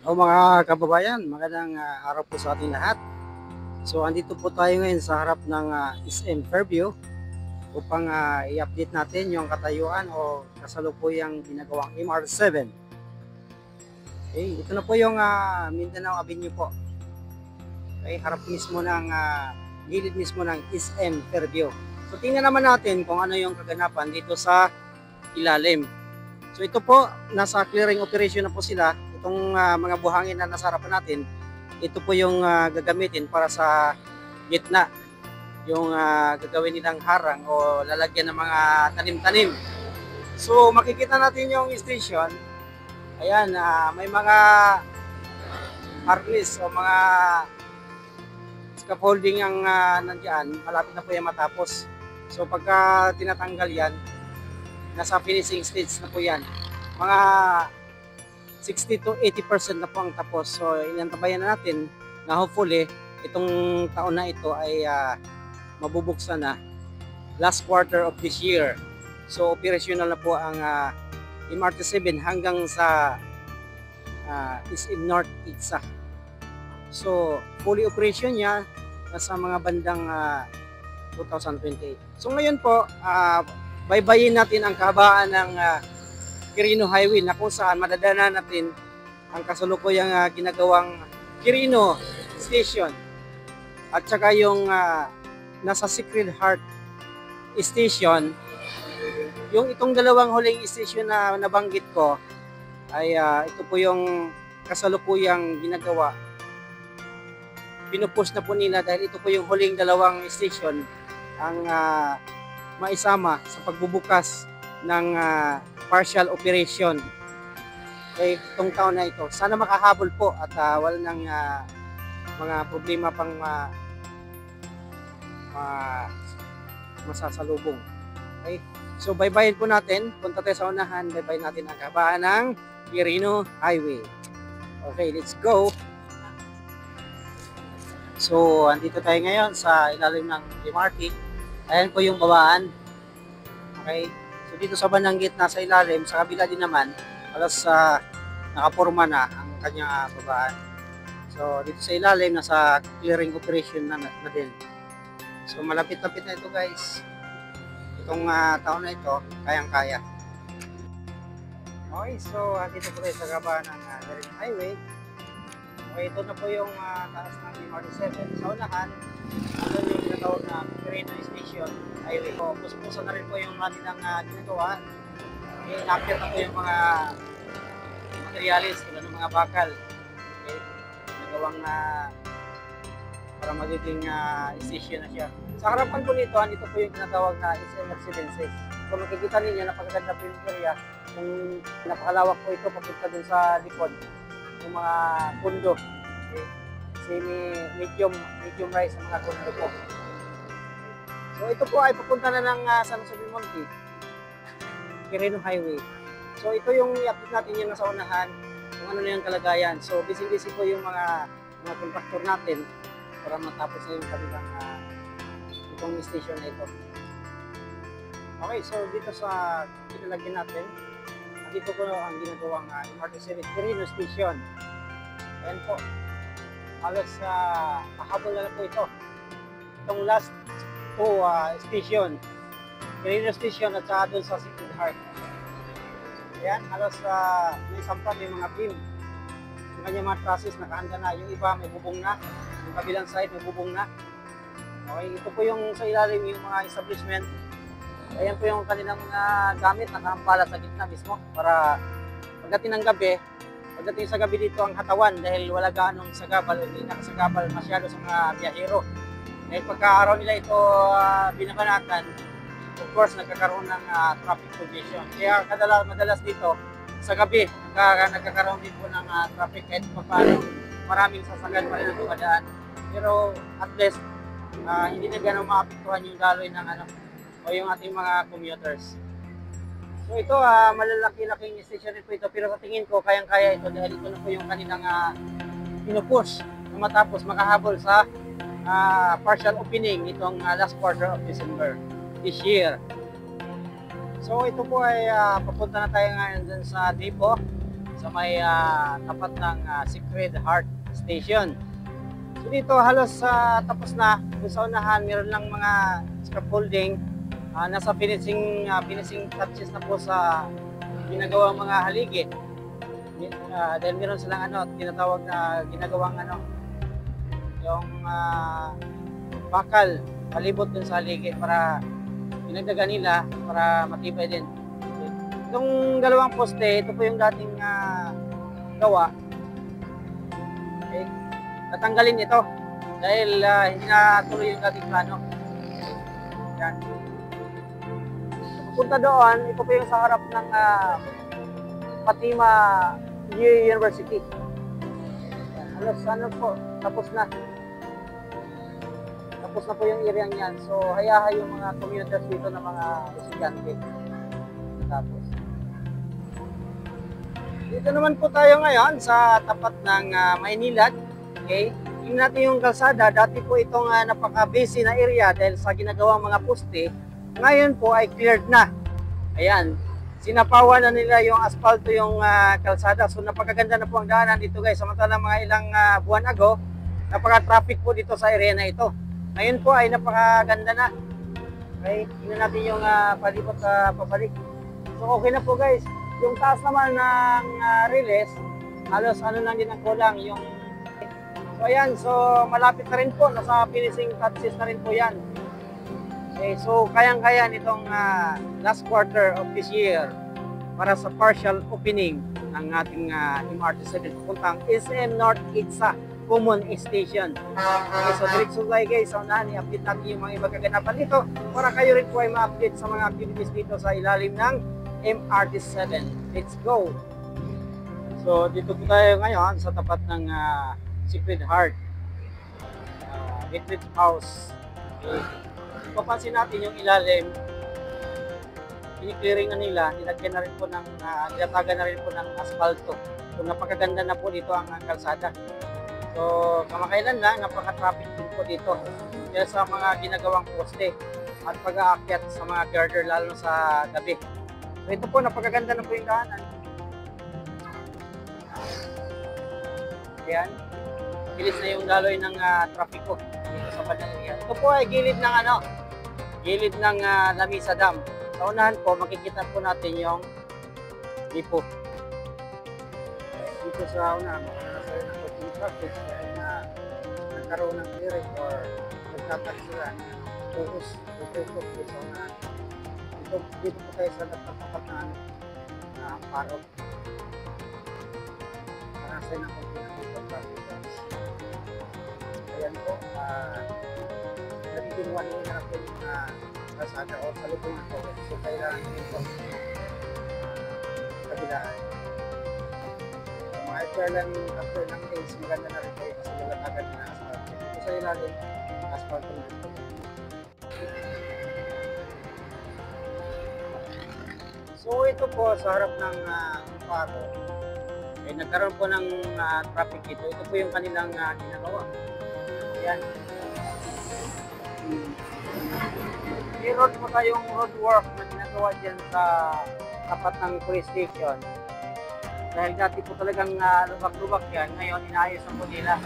O mga kababayan, magandang araw po sa ating lahat. So andito po tayo ngayon sa harap ng SM Fairview upang i-update natin yung katayuan o kasalukuyang ginagawang MR7. Okay, ito na po yung Mindanao Avenue po. Okay, harap mismo ng gilid mismo ng SM Fairview. So tingnan naman natin kung ano yung kaganapan dito sa ilalim. So ito po, nasa clearing operation na po sila. Itong mga buhangin na nasa harapan natin, ito po yung gagamitin para sa gitna. Yung gagawin nilang harang o lalagyan ng mga tanim-tanim. So makikita natin yung station. Ayan, may mga harness o mga scaffolding ang nandiyan. Malapit na po yan matapos. So pagka tinatanggal yan, nasa finishing stage na po yan. Mga 60 to 80% na po ang tapos. So inantabayan na natin na hopefully itong taon na ito ay mabubuksan na last quarter of this year. So operational na po ang MRT7 hanggang sa SM North Itza. So fully operation niya nasa mga bandang 2028. So ngayon po baybayin natin ang kahabaan ng Quirino Highway na kung saan madadaanan natin ang kasalukuyang ginagawang Quirino Station at saka yung nasa Sacred Heart Station. Yung itong dalawang huling station na nabanggit ko ay ito po yung kasalukuyang ginagawa. Pinupush na po nila dahil ito po yung huling dalawang station ang maisama sa pagbubukas ng partial operation itong taon na ito. Sana makahabol po at wala nang mga problema pang masasalubong. Okay? So baybayin po natin, punta tayo sa unahan, baybayin natin ang kahabaan ng Quirino Highway. Okay, let's go! So andito tayo ngayon sa ilalim ng MRT. Ayan po yung babaan. Okay. So dito sa bandang gitna sa ilalim, sa kabila din naman, alas nakaporma na ang kanyang babaan. So dito sa ilalim, nasa clearing operation na din. So malapit-lapit na ito guys. Itong taon na ito, kayang-kaya. Okay, so dito po tayo sa gaba ng Quirino Highway. Okay, ito na po yung taas ng MRT7. Sa unahan, ito yung ginatawag na Quirino Station Highway. So, puso na rin po yung kanilang ginagawa. I-update na po yung mga materialis, tulad ng mga bakal. Okay, nagawang para magiging station na siya. Sa harapan po nito, ito po yung ginatawag na SM Residences. So makikita ninyo, napakaganda po yung area. Kung napakalawak po ito, papunta dun sa likod. Yung mga pundo. Okay. Medium rise sa mga pundo po. So ito po ay papunta na ng San Jose del Monte, Quirino Highway. So ito yung i-update natin yung nasa unahan, kung ano na yung kalagayan. So busy po yung mga contractor natin para matapos na yung kanilang itong station na ito. Okay, so dito sa pinalagyan natin, dito po ang ginagawang MRT7 Quirino Station. Ayan po. Halos pahabol na po ito. Itong last po station. Quirino Station at saka doon sa Sacred Heart. Ayan, halos may sampan, may mga beam. Yung kanyang mga trusses nakahanda na. Yung iba may bubong na. Yung kabilang side may bubong na. Okay, ito po yung sa ilalim yung mga establishment. Ayan po yung kanilang mga gamit, nakahampala sa gitna mismo para pagdating ng gabi, pagdating sa gabi dito ang hatawan dahil wala ganong sagabal, hindi nakasagabal masyado sa mga biyahero. Dahil pagka-araw nila ito binabanatan, of course nagkakaroon ng traffic congestion. Kaya madalas dito sa gabi, nagkakaroon din po ng traffic kahit paano maraming sasakyan pa rin ang dumadaan. Pero at least, hindi na ganong maapektuhan yung daloy ng o yung ating mga commuters. So ito, malalaki-laking station rin po ito, pero sa tingin ko, kayang-kaya ito dahil ito na po yung kanilang pinupush na matapos makahabol sa partial opening itong last quarter of December this year. So ito po ay papunta na tayo ngayon dun sa depot, sa sa may tapat ng Sacred Heart Station. So dito halos tapos na. Kung sa unahan, meron lang mga scaffolding. Nasa finishing touches na po sa ginagawang mga haligi. Dahil meron silang tinatawag na ginagawang yung bakal palibot dun sa haligi para dinagdagan nila para matibay din. Itong dalawang poste, ito po yung dating gawa. Okay. Tatanggalin ito dahil hindi na tuloy yung dating plano. Yan. Punta doon, ito po yung sa harap ng Fatima University. Halos po, tapos na. Tapos na po yung area niyan. So, hayahay yung mga commuters dito ng mga estudyante. Tapos. Dito naman po tayo ngayon sa tapat ng Maynilad. Okay? Tingnan natin yung kalsada. Dati po itong napaka-busy na area dahil sa ginagawang mga poste. Ngayon po ay cleared na. Ayan. Sinapawan na nila yung asfalto yung kalsada. So napakaganda na po ang daanan dito guys. Samantalang mga ilang buwan ago, napaka-traffic po dito sa area na ito. Ngayon po ay napakaganda na. Okay? Tingnan natin yung palibot sa pabalik. So okay na po guys. Yung taas naman ng release, halos lang din ang kulang yung. So ayan, so malapit na rin po, nasa finishing touches na rin po yan. Okay, so kayang-kaya nitong last quarter of this year para sa partial opening ng ating MRT7 pupuntang SM North Itza Common Station. Okay, so diretso tayo guys, sa unahan, i-update natin yung mga iba kaganapan dito para kayo rin po ay ma-update sa mga activities dito sa ilalim ng MRT7. Let's go! So, dito po tayo ngayon sa tapat ng Sacred Heart Retreat House. Okay. Papansin natin yung ilalim, ini-clearing na nila, nilagyan na rin po ng, nilatagan na rin po ng asfalto. So, napakaganda na po dito ang kalsada. So, kamakailan lang, napaka-traffic din po dito. Kaya sa mga ginagawang poste at pag-aakyat sa mga girder lalo sa gabi. So, ito po, napakaganda na po yung daanan. Ayan. Bilis na yung daloy ng trapiko dito sa bandang area. Ito po ay gilid ng gilid ng Lamisa Dam. Sa unahan po, makikita po natin yung lipo. Dito sa unahan, makikita sa ng coaching traffic dahil nagkaroon ng clearing or nagtatag sila ng focus dito sa unahan. Dito po tayo sa tapat na parok. Marasay ng kontinang dito traffic. Ayan po, nagiging one way na po yung kalsada o salutungan po. So, kailangan dito kabilaan. Mga after ng days, maganda na rin po kasi lalatagan na asphalt. Ito sa ilalim, asphalt na rin. So ito po sa harap ng paro, nagkaroon po ng traffic dito. Ito po yung kanilang ginagawa. Ayan. Meron po tayong road work na ginagawa dyan sa tapat ng police station. Dahil dati po talagang lubak-lubak yan, ngayon inaayos na po nila.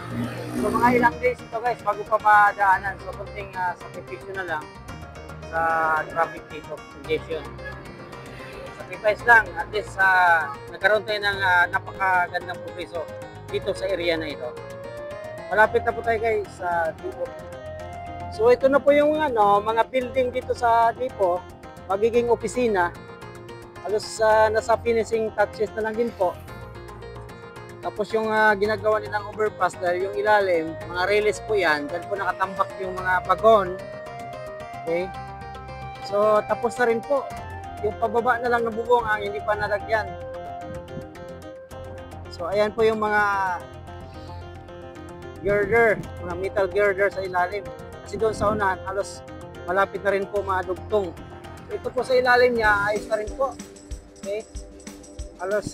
So mga ilang days ito guys, bago pa madaanan. So kunting sakripisyo na lang sa traffic dito, congestion. Sacrifice lang, at least nagkaroon tayo ng napakagandang progreso dito sa area na ito. Malapit na po tayo guys sa Dipo. So ito na po yung mga building dito sa Dipo, magiging opisina. Halos nasa finishing touches na lang din po. Tapos yung ginagawa nilang overpass dahil yung ilalim, mga release po yan, dahil po nakatambak yung mga wagon. Okay? So tapos na rin po. Yung pababa na lang ng bubong ang hindi pa nalagyan. So ayan po yung mga girder, mga metal girder sa ilalim. Kasi doon sa unahan, halos malapit na rin po madugtong. So, ito po sa ilalim niya, ayos na rin po. Okay? Halos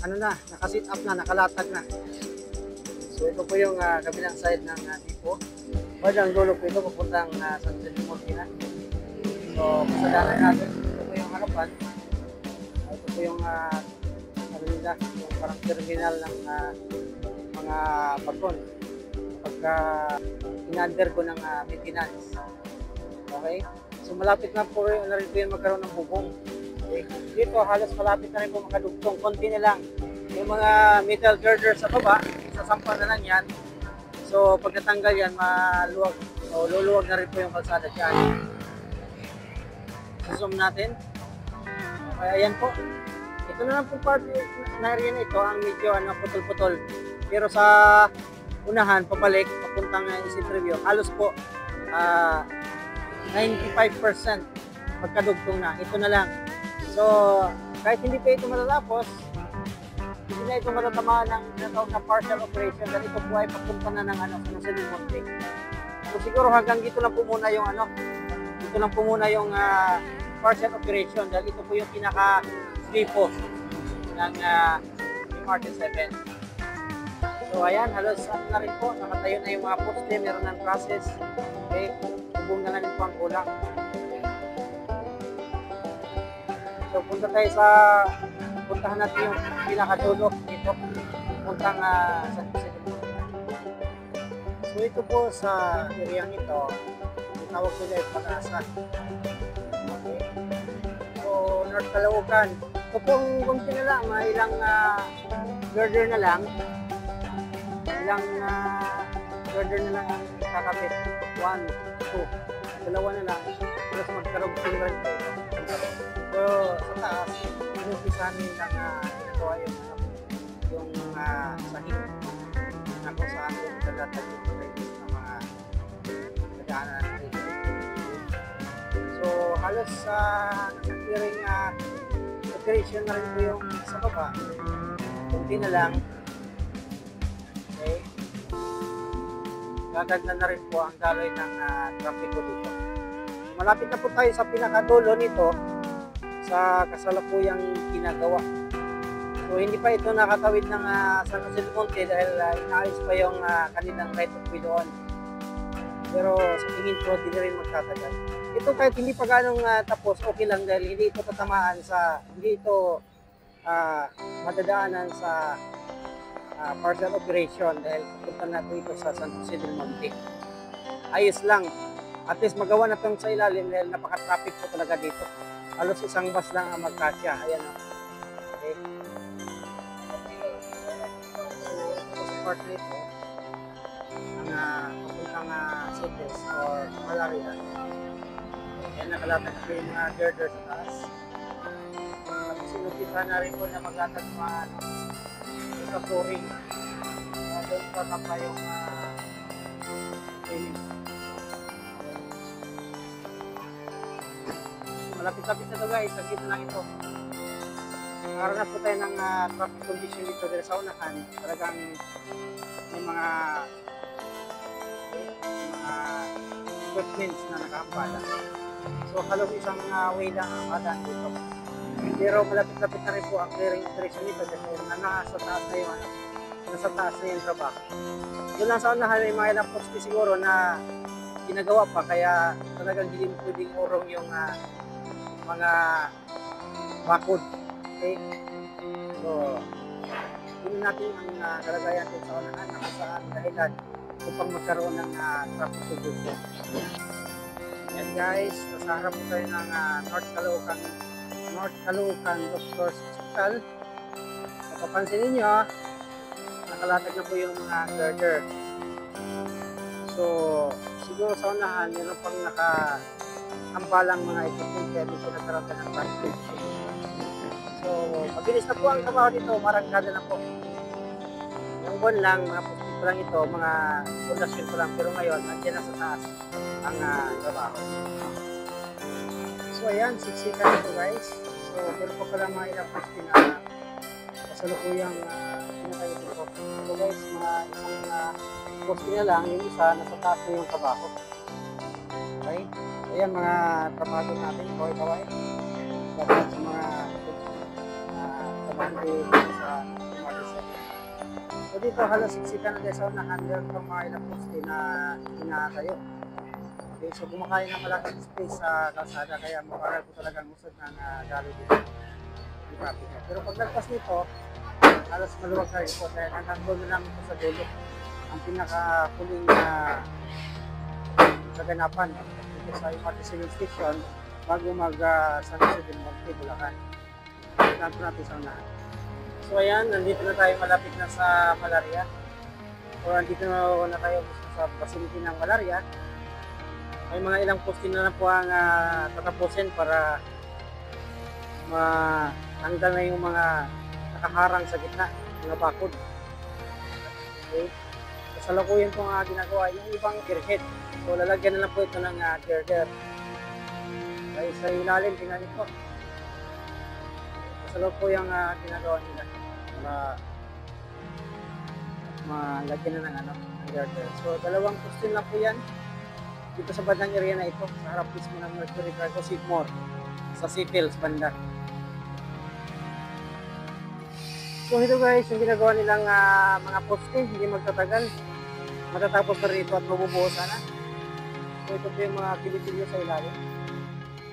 nakasit up na, nakalatag na. So ito po yung kabilang side ng Dipo. Badang dulo po ito, papuntang San Telmo na. So, pasadanan natin. Ito po yung harapan. Ito po yung kalsada, yung parang terminal ng mga bagon pagka in-undergo ng maintenance. Okay? So malapit na po rin po yung magkaroon ng bubong. Okay? Dito halos malapit na rin po makadugtong, konti na lang. Yung mga metal girder sa baba, sasampa na lang yan. So pag natanggal yan, maluwag o luluwag na rin po yung kalsada dyan. Zoom natin. Okay, ayan po. Ito na lang po part na area na ito, ang medyo putol-putol. Pero sa unahan, pabalik, papuntang Isid Review, halos po 95% magkadugtong na. Ito na lang. So, kahit hindi pa ito matatapos, hindi na ito matatamaan ng tinatawag na partial operation dahil ito po ay papunta na ng San Del Monte. So, siguro hanggang dito lang po muna yung dito lang po muna yung partial operation dahil ito po yung pinaka-slipo ng Martin 7. So, ayan, halos na rin po. Nakatayo na yung mga poste, meron ng process. Okay, hubong na rin po ang kulang. So, puntahan natin yung pinakadulo dito. Puntang sa Jose del Monte. So, ito po sa area ito, tawag nila yung Pag-asa. Okay. So, North Caloocan. Ito pong kunti na lang, ilang girder na lang. Ilang girder na lang ang kakabit. 1, 2. Dalawa na lang. Plus magkarugtong rin po. So, sa taas, inumpisa namin lang ginagawa yung sahig na kung saan yung dalatag yung previous ng mga nagaanan natin. So, halos nasa clearing operation na rin po yung sa baba. Kunti na lang. Okay. Gaganda na rin po ang daloy ng trapiko dito. Malapit na po tayo sa pinakadulo nito sa kasalukuyang ginagawa. So, hindi pa ito nakatawid ng San Jose del Monte dahil inaayos pa yung kanilang right of way doon. Pero sa tingin ko, hindi na rin magtatagal. Ito kahit hindi pa ganong tapos, okay lang dahil hindi ito tatamaan hindi ito madadaanan sa partial operation dahil pupunta na po ito sa San Jose del Monte. Ayos lang. At least magawa na itong sa ilalim dahil napaka-traffic po talaga dito. Halos isang bus lang ang magkasya. Ayan o. Okay. So, ito sa part nito, ang papuntang cities or malaria. Ayan, nakalatag po yung mga girder sa taas. At sinupita na rin po na maglatag mga sa flooring. Doon pa pa yung training. Malapit-lapit na ito guys, saglit na lang ito. Nakaranas po tayo ng traffic condition dito dahil sa unahan. Talagang may mga equipments na nakaambala. So halos isang way lang ang madaan dito. Pero malapit-lapit na rin po ang clearing operation nito dahil nasa taas na yung nasa taas na yung trabaho. Doon lang sa unahan may mga ilang poste siguro na ginagawa pa kaya talagang hindi pwedeng urong yung mga bakod. Okay? So, yun natin ang kalagayan dito sa unahan na kung saan dahilan upang magkaroon ng traffic congestion. Yan guys, nasa harap po tayo ng North Caloocan Doctors Hospital. Napapansin ninyo, nakalatag na po yung mga girder. So, siguro sa unahan, meron pang nakaambalang mga equipment kaya dito nagkaroon ng traffic. So, mabilis na po ang trabaho dito, marangkada na po. Yung buwan lang, mga pusti pa lang ito, mga pundasyon pa lang, pero ngayon, nandiyan na sa taas ang trabaho. So, ayan, siksikan ito guys. So, pero pa pala mga ilang pusti na kasalukuyang pinakayo dito. So guys, mga isang pusti na lang, yung isa, nasa taas na yung trabaho. Okay? So, ayan, mga trabaho natin, kaway-kaway. Dapat sa mga sa Martin 7. So dito halos siksikan na sa unahan meron pang mga ilang poste na tinatayo. Okay, so kumakain ng malaking space sa kalsada kaya makaral po talagang usod ng dalo dito. Pero pag nagpas nito, halos maluwag na rin po dahil hanggang dulo namin po sa dulo. Ang pinakahuling kaganapan dito sa MRT Civil Station bago mag San Jose del Monte, Bulacan. Tignan po natin sa unahan. So ayan, nandito na tayo malapit na sa Malaria. O nandito na tayo sa facility ng Malaria. May mga ilang posting na po ang tatapusin para matanggal na yung mga nakaharang sa gitna, mga bakod. Okay. Kasalukuyan po nga ginagawa yung ibang gearhead. So lalagyan na lang po ito ng girder. Kaya sa ilalim, tingnan nito. Kasalukuyan ginagawa nila para malagyan na ng girder. So dalawang posting lang po yan dito sa bandang area na ito, sa harap mismo ng Mercury Cargo Sigmore, sa Seafills banda. So ito guys, yung ginagawa nilang mga poste, hindi magtatagal. Matatapos na rin ito at mabubuo sana. So ito po yung mga kilitilyo sa ilalim.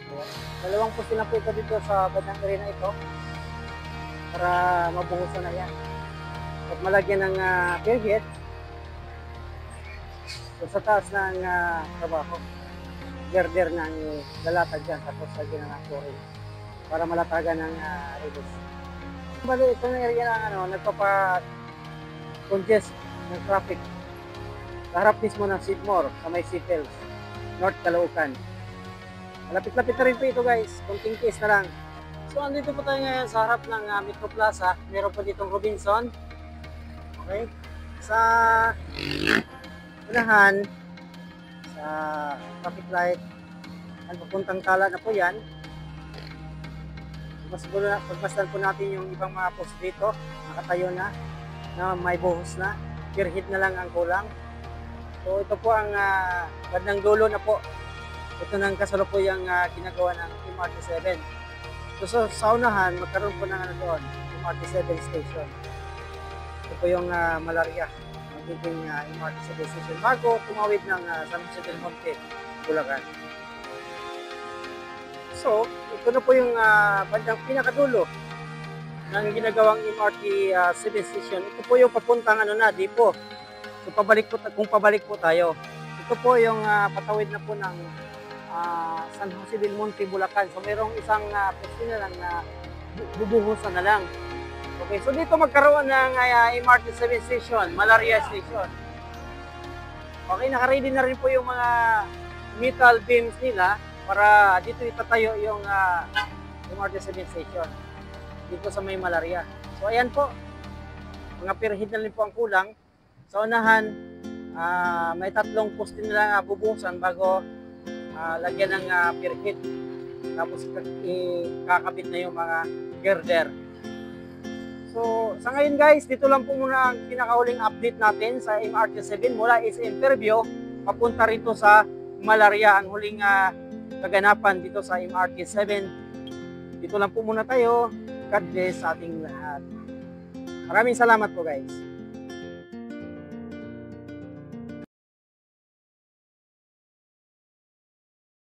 Ayan. Dalawang poste na po ito dito sa bandang area na ito para mabuhusan na yan. At malagyan ng pierhead. So sa taas ng trabaho, girder ng lalatag dyan, tapos lagyan ng flooring para malatagan ng ribos. Bali, itong area ng nagpapa-congest ng traffic sa harap mismo ng Sigmore, sa may Seafills, North Caloocan. Malapit-lapit na rin po ito guys, kunting case na lang. So andito po tayo ngayon sa harap ng Metro Plaza. Meron po ditong Robinson. Okay, sa unahan, sa traffic light, ang papuntang Tala na po yan. Pagmasdan po natin yung ibang mga post dito, nakatayo na may buhos na, pierhead na lang ang kulang. So ito po ang bandang dulo na po. Ito nang kasalukuyang ginagawa ng MRT-7. So sa unahan, magkaroon po ng doon, MRT-7 station. Ito po yung Malaria, magiging MRT-7 station bago tumawid ng San Jose del Monte, Bulacan. So, ito na po yung bandang pinakadulo ng ginagawang MRT-7 station. Ito po yung papuntang Dipo. So, kung pabalik po tayo. Ito po yung patawid na po ng San Jose del Monte, Bulacan. So, mayroong isang poste na lang na bubuhusan na lang. Okay, so dito magkaroon ng MRT-7 station, Malaria station. Okay, naka-ready na rin po yung mga metal beams nila para dito itatayo yung MRT-7 station dito sa may Malaria. So ayan po, mga pierhead na rin po ang kulang. Sa unahan, may tatlong poste na lang bubuhusan bago lagyan ng pierhead. Tapos kakabit na yung mga girder. So, sa ngayon guys, dito lang po muna ang pinakahuling update natin sa MRT-7 mula SM Fairview papunta rito sa Malaria, ang huling kaganapan dito sa MRT-7. Dito lang po muna tayo. God bless sa ating lahat. Maraming salamat po guys.